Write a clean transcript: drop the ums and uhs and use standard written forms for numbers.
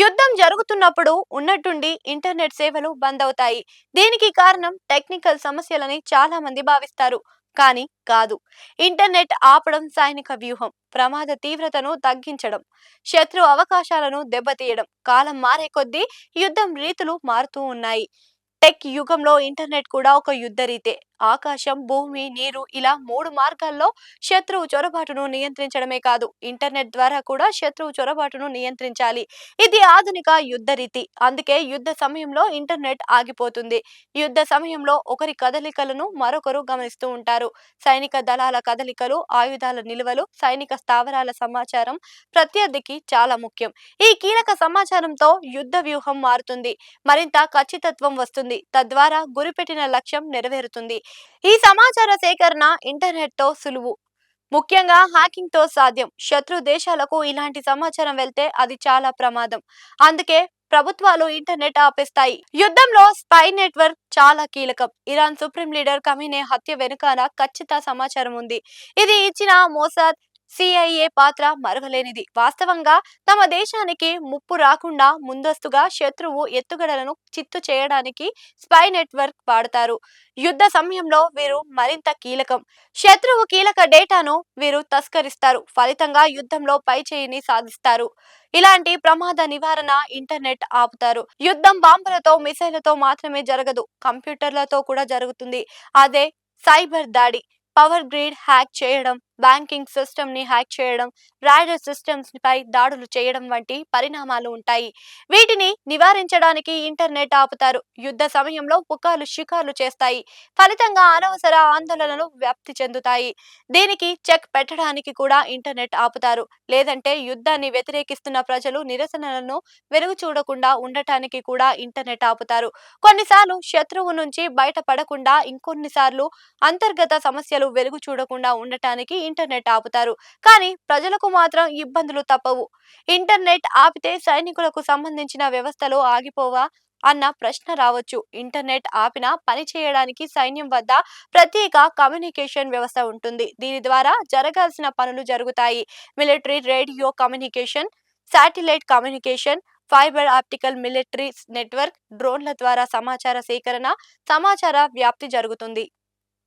యుద్ధం జరుగుతున్నప్పుడు ఉన్నట్టుండి ఇంటర్నెట్ సేవలు బంద్ అవుతాయి. దీనికి కారణం టెక్నికల్ సమస్యలని చాలా మంది భావిస్తారు. కానీ కాదు. ఇంటర్నెట్ ఆపడం సైనిక వ్యూహం. ప్రమాద తీవ్రతను తగ్గించడం, శత్రు అవకాశాలను దెబ్బతీయడం. కాలం మారే కొద్దీ యుద్ధం రీతులు మారుతూ ఉన్నాయి. టెక్ యుగంలో ఇంటర్నెట్ కూడా ఒక యుద్ధ రీతే. ఆకాశం, భూమి, నీరు ఇలా మూడు మార్గాల్లో శత్రువు చొరబాటును నియంత్రించడమే కాదు, ఇంటర్నెట్ ద్వారా కూడా శత్రువు చొరబాటును నియంత్రించాలి. ఇది ఆధునిక యుద్ధ రీతి. అందుకే యుద్ధ సమయంలో ఇంటర్నెట్ ఆగిపోతుంది. యుద్ధ సమయంలో ఒకరి కదలికలను మరొకరు గమనిస్తూ ఉంటారు. సైనిక దళాల కదలికలు, ఆయుధాల నిల్వలు, సైనిక స్థావరాల సమాచారం ప్రత్యర్థికి చాలా ముఖ్యం. ఈ కీలక సమాచారంతో యుద్ధ వ్యూహం మారుతుంది, మరింత ఖచ్చితత్వం వస్తుంది. తద్వారా గురిపెట్టిన లక్ష్యం నెరవేరుతుంది. ఈ సమాచార సేకరణ ఇంటర్నెట్ తో సులువు, ముఖ్యంగా హ్యాకింగ్ తో సాధ్యం. శత్రు దేశాలకు ఇలాంటి సమాచారం వెళ్తే అది చాలా ప్రమాదం. అందుకే ప్రభుత్వాలు ఇంటర్నెట్ ఆపేస్తాయి. యుద్ధంలో స్పై నెట్వర్క్ చాలా కీలకం. ఇరాన్ సుప్రీం లీడర్ కమీనే హత్య వెనుకాల ఖచ్చిత సమాచారం ఉంది. ఇది ఇచ్చిన మోసాద్, సిఐఏ పాత్ర మరవలేనిది. వాస్తవంగా తమ దేశానికి ముప్పు రాకుండా ముందస్తుగా శత్రువు ఎత్తుగడలను చిత్తు చేయడానికి స్పై నెట్వర్క్ వాడతారు. యుద్ధ సమయంలో వీరు మరింత కీలకం. శత్రువు కీలక డేటాను వీరు తస్కరిస్తారు. ఫలితంగా యుద్ధంలో పై చేయిని సాధిస్తారు. ఇలాంటి ప్రమాద నివారణ ఇంటర్నెట్ ఆపుతారు. యుద్ధం బాంబులతో, మిసైళ్లతో మాత్రమే జరగదు, కంప్యూటర్లతో కూడా జరుగుతుంది. అదే సైబర్ దాడి. పవర్ గ్రిడ్ హ్యాక్ చేయడం, బ్యాంకింగ్ సిస్టమ్ ని హ్యాక్ చేయడం, రాడర్ సిస్టమ్స్ పై దాడులు చేయడం వంటి పరిణామాలు ఉంటాయి. వీటిని నివారించడానికి ఇంటర్నెట్ ఆపుతారు. యుద్ధ సమయంలో పుకార్లు షికార్లు చేస్తాయి. ఫలితంగా అనవసర ఆందోళనలు వ్యాప్తి చెందుతాయి. దీనికి చెక్ పెట్టడానికి కూడా ఇంటర్నెట్ ఆపుతారు. లేదంటే యుద్ధాన్ని వ్యతిరేకిస్తున్న ప్రజలు నిరసనలను వెలుగు చూడకుండా ఉండటానికి కూడా ఇంటర్నెట్ ఆపుతారు. కొన్నిసార్లు శత్రువు నుంచి బయటపడకుండా, ఇంకొన్నిసార్లు అంతర్గత సమస్యలు వెలుగు చూడకుండా ఉండటానికి ఇంటర్నెట్ ఆపుతారు. కానీ ప్రజలకు మాత్రం ఇబ్బందులు తప్పవు. ఇంటర్నెట్ ఆపితే సైనికులకు సంబంధించిన వ్యవస్థలు ఆగిపోవా అన్న ప్రశ్న రావచ్చు. ఇంటర్నెట్ ఆపినా పని చేయడానికి సైన్యం వద్ద ప్రత్యేక కమ్యూనికేషన్ వ్యవస్థ ఉంటుంది. దీని ద్వారా జరగాల్సిన పనులు జరుగుతాయి. Military radio communication, satellite communication, fibre optical military network, డ్రోన్ల ద్వారా సమాచార సేకరణ, సమాచార వ్యాప్తి జరుగుతుంది.